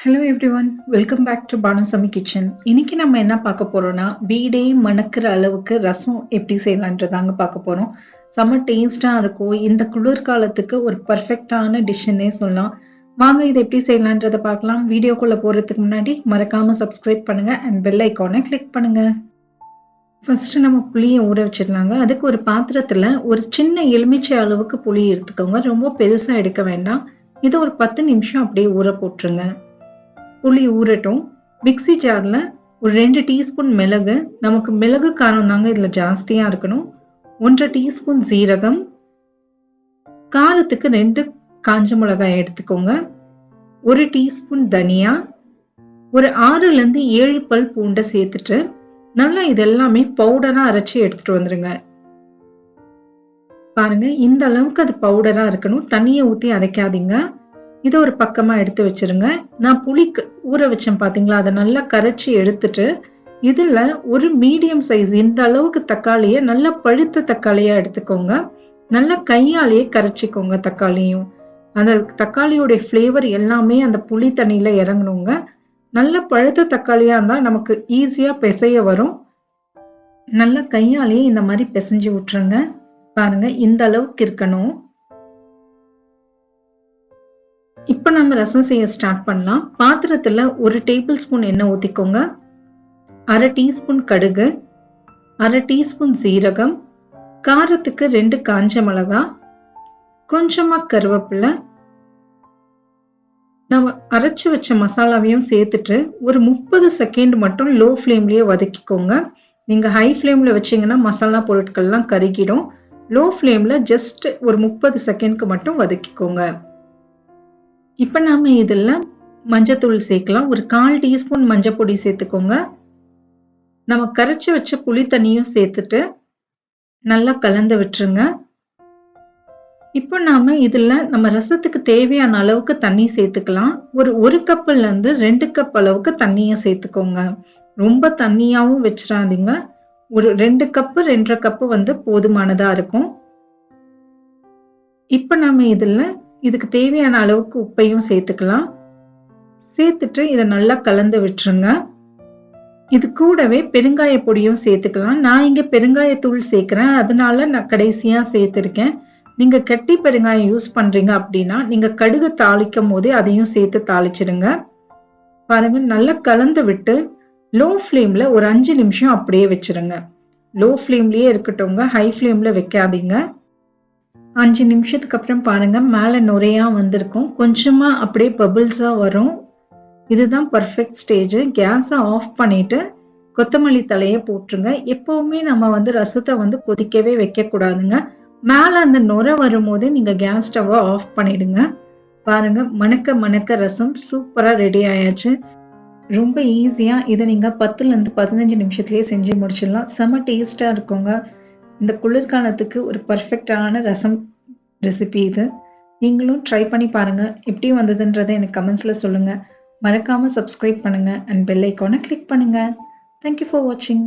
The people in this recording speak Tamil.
Hello everyone, welcome back to Banu Kitchen. இன்னைக்கு நம்ம என்ன பார்க்க போறோம்னா வீடே மணக்கிற அளவுக்கு ரசம் எப்படி செய்யலாம்ன்றதாங்க பார்க்க போறோம். செம்ம டேஸ்டா இருக்கும். இந்த குளிர்காலத்துக்கு ஒரு பெர்ஃபெக்ட்டான டிஷ்னே சொல்லலாம். வாங்க இதை எப்படி செய்யலாம்ன்றதை பார்க்கலாம். வீடியோக்குள்ள போறதுக்கு முன்னாடி மறக்காம சப்ஸ்கிரைப் பண்ணுங்க and bell icon-ஐ கிளிக் பண்ணுங்க. ஃபர்ஸ்ட் நம்ம புளியை ஊற வச்சிடலாங்க. அதுக்கு ஒரு பாத்திரத்துல ஒரு சின்ன எலுமிச்சை அளவுக்கு புளி எடுத்துக்கோங்க. ரொம்ப பெருசா எடுக்க வேண்டாம். இதை ஒரு 10 நிமிஷம் அப்படியே ஊற போட்டுருங்க. புளி ஊறட்டும். மிக்ஸி ஜார்ல ஒரு 2 டீஸ்பூன் மிளகு, நமக்கு மிளகு காரம் தாங்க இதுல ஜாஸ்தியா இருக்கணும். 1 டீஸ்பூன் சீரகம், காரத்துக்கு 2 காஞ்ச மிளகாய் எடுத்துக்கோங்க. 1 டீஸ்பூன் தனியா, ஒரு 6ல இருந்து 7 பல் பூண்டை சேர்த்துட்டு நல்லா இதெல்லாமே பவுடரா அரைச்சி எடுத்துட்டு வந்துருங்க. பாருங்க, இந்த அளவுக்கு அது பவுடரா இருக்கணும். தண்ணியை ஊத்தி அரைக்காதீங்க. இதை ஒரு பக்கமா எடுத்து வச்சிருங்க. நான் புளிக்கு ஊற வச்சேன் பாத்தீங்களா, அதை நல்லா கரைச்சி எடுத்துட்டு இதுல ஒரு மீடியம் சைஸ் இந்த அளவுக்கு தக்காளியை நல்லா பழுத்த தக்காளியா எடுத்துக்கோங்க. நல்லா கையாலேயே கரைச்சிக்கோங்க. தக்காளியும் அந்த தக்காளியோட ஃப்ளேவர் எல்லாமே அந்த புளி தண்ணியில இறங்கணுங்க. நல்ல பழுத்த தக்காளியா இருந்தா நமக்கு ஈஸியா பிசைய வரும். நல்லா கையாலேயே இந்த மாதிரி பிசைஞ்சு விட்டுருங்க. பாருங்க, இந்த அளவுக்கு இருக்கணும். இப்ப நம்ம ரசம் செய்ய ஸ்டார்ட் பண்ணலாம். பாத்திரத்துல 1 டேபிள் ஸ்பூன் எண்ணெய் ஊத்திக்கோங்க. 1/2 டீஸ்பூன் கடுகு, 1/2 டீஸ்பூன் சீரகம், காரத்துக்கு 2 காஞ்ச மிளகாய், கொஞ்சமா கருவேப்பிலை, நம்ம அரைச்சு வச்ச மசாலாவையும் சேர்த்துட்டு ஒரு 30 செகண்ட் மட்டும் லோ ஃப்ளேம்லயே வதக்கிக்கோங்க. நீங்க ஹை ஃப்ளேம்ல வச்சீங்கன்னா மசாலா பொருட்கள்லாம் கருகிடும். லோ ஃப்ளேம்ல ஜஸ்ட் ஒரு 30 செகண்ட்க்கு மட்டும் வதக்கிக்கோங்க. இப்ப நாம இதுல மஞ்சத்தூள் சேர்க்கலாம். ஒரு 1/4 டீஸ்பூன் மஞ்சள் பொடி சேர்த்துக்கோங்க. நம்ம கரைச்சு வச்ச புளி தண்ணியும் சேர்த்துட்டு நல்லா கலந்து விட்டுருங்க. இப்போ நாம இதுல நம்ம ரசத்துக்கு தேவையான அளவுக்கு தண்ணி சேர்த்துக்கலாம். ஒரு கப்ல இருந்து 2 கப் அளவுக்கு தண்ணியை சேர்த்துக்கோங்க. ரொம்ப தண்ணியாவும் வச்சிடாதீங்க. ஒரு 2 கப் 2.5 கப் போதுமானதா இருக்கும். இப்ப நாம இதுக்கு தேவையான அளவுக்கு உப்பையும் சேர்த்துக்கலாம். சேர்த்துட்டு இதை நல்லா கலந்து விட்டுருங்க. இது கூடவே பெருங்காய பொடியும் சேர்த்துக்கலாம். நான் இங்க பெருங்காயத்தூள் சேர்க்கிறேன், அதனால நான் கடைசியா சேர்த்திருக்கேன். நீங்க கெட்டி பெருங்காயம் யூஸ் பண்றீங்க அப்படின்னா நீங்க கடுகு தாளிக்கும் போதே அதையும் சேர்த்து தாளிச்சிடுங்க. பாருங்க, நல்லா கலந்து விட்டு லோ ஃப்ளேம்ல ஒரு 5 நிமிஷம் அப்படியே வச்சிருங்க. லோ ஃப்ளேம்லயே இருக்கட்டும்ங்க, ஹை ஃப்ளேம்ல வைக்காதீங்க. 5 நிமிஷத்துக்கு அப்புறம் பாருங்க, மேல நுரையா வந்திருக்கும். கொஞ்சமா அப்படியே பபிள்ஸா வரும். இதுதான் பர்ஃபெக்ட் ஸ்டேஜ். கேஸை ஆஃப் பண்ணிட்டு கொத்தமல்லி தலையை போட்டுருங்க. எப்பவுமே நம்ம ரசத்தை கொதிக்கவே வைக்க கூடாதுங்க. மேல அந்த நுரை வரும்போது நீங்க கேஸ் ஸ்டவ்வை ஆஃப் பண்ணிடுங்க. பாருங்க, மணக்க மணக்க ரசம் சூப்பரா ரெடி ஆயாச்சு. ரொம்ப ஈஸியா இதை நீங்க 10ல இருந்து 15 நிமிஷத்துலயே செஞ்சு முடிச்சிடலாம். செம டேஸ்டா இருக்குங்க. இந்த குளிர்காலத்துக்கு ஒரு பர்ஃபெக்டான ரசம் ரெசிபி இது. நீங்களும் ட்ரை பண்ணி பாருங்க. எப்படி வந்ததுன்றதை எனக்கு கமெண்ட்ஸ்ல சொல்லுங்க. மறக்காம சப்ஸ்கிரைப் பண்ணுங்க and bell icon-ஐ கிளிக் பண்ணுங்க. Thank you for watching.